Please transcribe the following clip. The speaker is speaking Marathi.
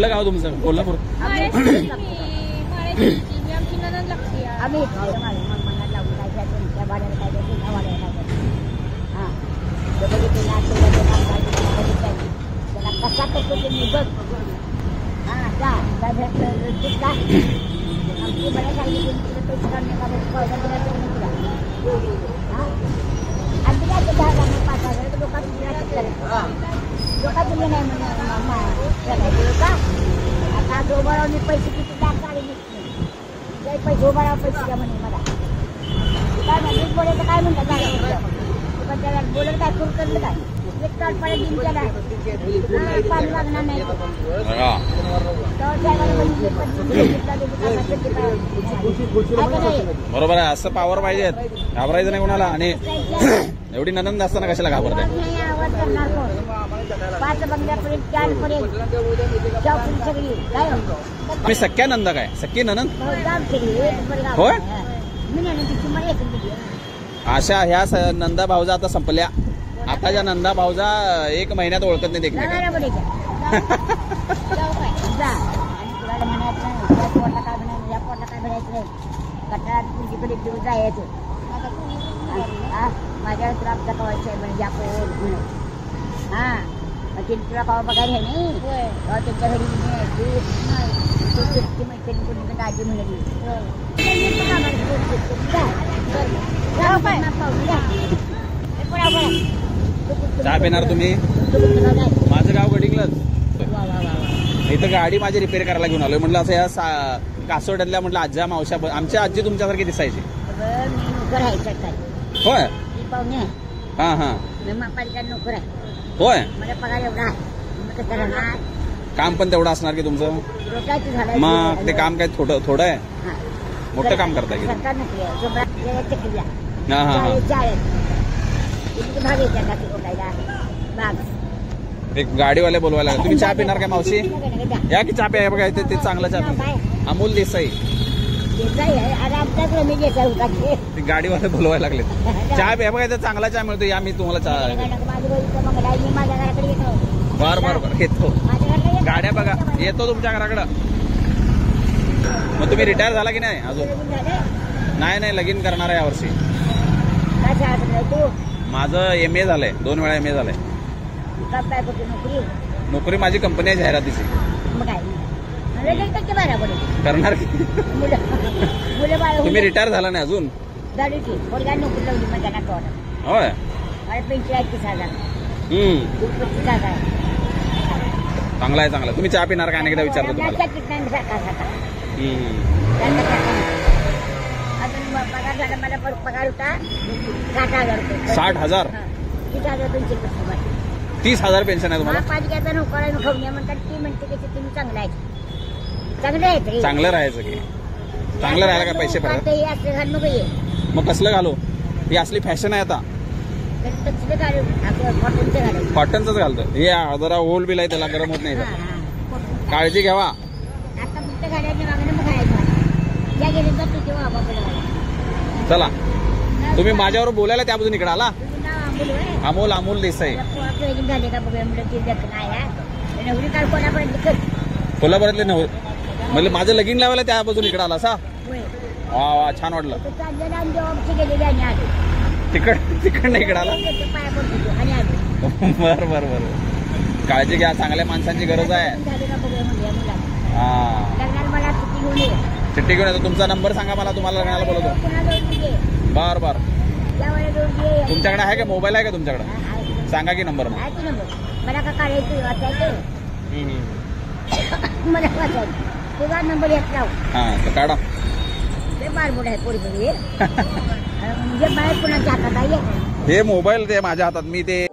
कुठलं गाव तुमचं? कोल्हापूर. कसा करतो तुम्ही बघ. आमची मला सांगितलं पैसे काढण्याबाबत आणि काय ते 10,000 5,000 लोकांनी नाही म्हणा का आता उभारावून पैसे किती काढले नाही पैसे उभाराव पैसे द्या म्हणे मला काय म्हणते बोलायचं काय म्हणतात पण त्याला बोलत काय करून करलं काय पाणी लागणार नाही बरोबर आहे. असं पावर पाहिजे, घाबरायचं नाही कोणाला. आणि एवढी ननंद असताना कशाला घाबरताय? 5 बंगल्यापर्यंत 4 पर्यंत सगळी काय तुम्ही सख्या नंदा काय? सख्खी ननंद होय? अशा ह्या नंदा भाऊजा आता संपल्या. आता ज्या नंदा भाऊजा 1 महिन्यात ओळखत नाही देखील. माझ्या तुला आमचा कवायचं आहे म्हणजे आपण हा ते तुला कवा बघायला नाही त्यांच्या घरी मैत्रिणी कोणी दाजी म्हणाली चहा पिणार तुम्ही? माझं गाव गडिंगलंच. इथं गाडी माझी रिपेअर करायला घेऊन आलोय. म्हटलं असं या कासोड्यातल्या म्हटलं आज्या मावश्या. आमच्या आजी तुमच्यासारखी दिसायची. होय? हा हा नोकर आहे. होय? मला पगार एवढा आहे. काम पण तेवढं असणार की तुमचं? मग ते काम काय थोडं आहे? मोठं काम करताय की? हा हा ते गाडीवाले बोलवायला. तुम्ही चहा पिणार काय मावशी? या की चहा प्या. बघा ते चांगला चहा. अमोल देसाई ते गाडीवाले बोलवायला लागले. चहा प्या. बघा ते चांगला चहा मिळतो. या मी तुम्हाला चहा. बर बर बर येतो. गाड्या बघा येतो तुमच्या घराकडं. मग तुम्ही रिटायर झाला की नाही अजून? नाही लगीन करणार आहे यावर्षी. माझं MA झालंय. 2 वेळा MA झालंय. नोकरी माझी कंपनी आहे जाहिरातीची. करणार की? तुम्ही रिटायर झाला नाही अजून? होय? चांगला आहे चांगला. तुम्ही चहा पिणार का? एकदा विचारतो तुम्हाला. मला पगार होता 60,000. 30,000 पेन्शन आहे तुम्हाला? पालिकेचा नोकर आहे. खाऊन म्हणतात ती म्हणते की तुम्ही चांगलं आहे. चांगलं राहायचं की? चांगलं राहायला काय पैसे पाहिजे? मग कसलं घालू? ही असली फॅशन आहे आता. कॉटनच घालतो. हे जरा होल बिल आहे त्याला गरम होत नाही. काळजी घ्यावा. चला तुम्ही माझ्यावर बोलायला त्यापासून इकडे आला. अमोल देसाई कोल्हापुरातले नव्हे. म्हणजे माझं लगीन लावायला त्यापासून इकडे आला सा. वा छान वाटलं. तिकडनं इकडे आला. बर काळजी घ्या. चांगल्या माणसांची गरज आहे. हा चिठ्ठी घेऊन येतो. तुमचा नंबर सांगा मला. तुम्हाला लग्नाला बोलवतो. बर तुमच्याकडे आहे का? मोबाईल आहे का तुमच्याकडे? सांगा की नंबर. मला का काढायचं तुझा नंबर येत राहू. हा तर काढा. आहे पोरी म्हणजे बाहेर कुणाच्या हातात आहे. हे मोबाईल ते माझ्या हातात. मी ते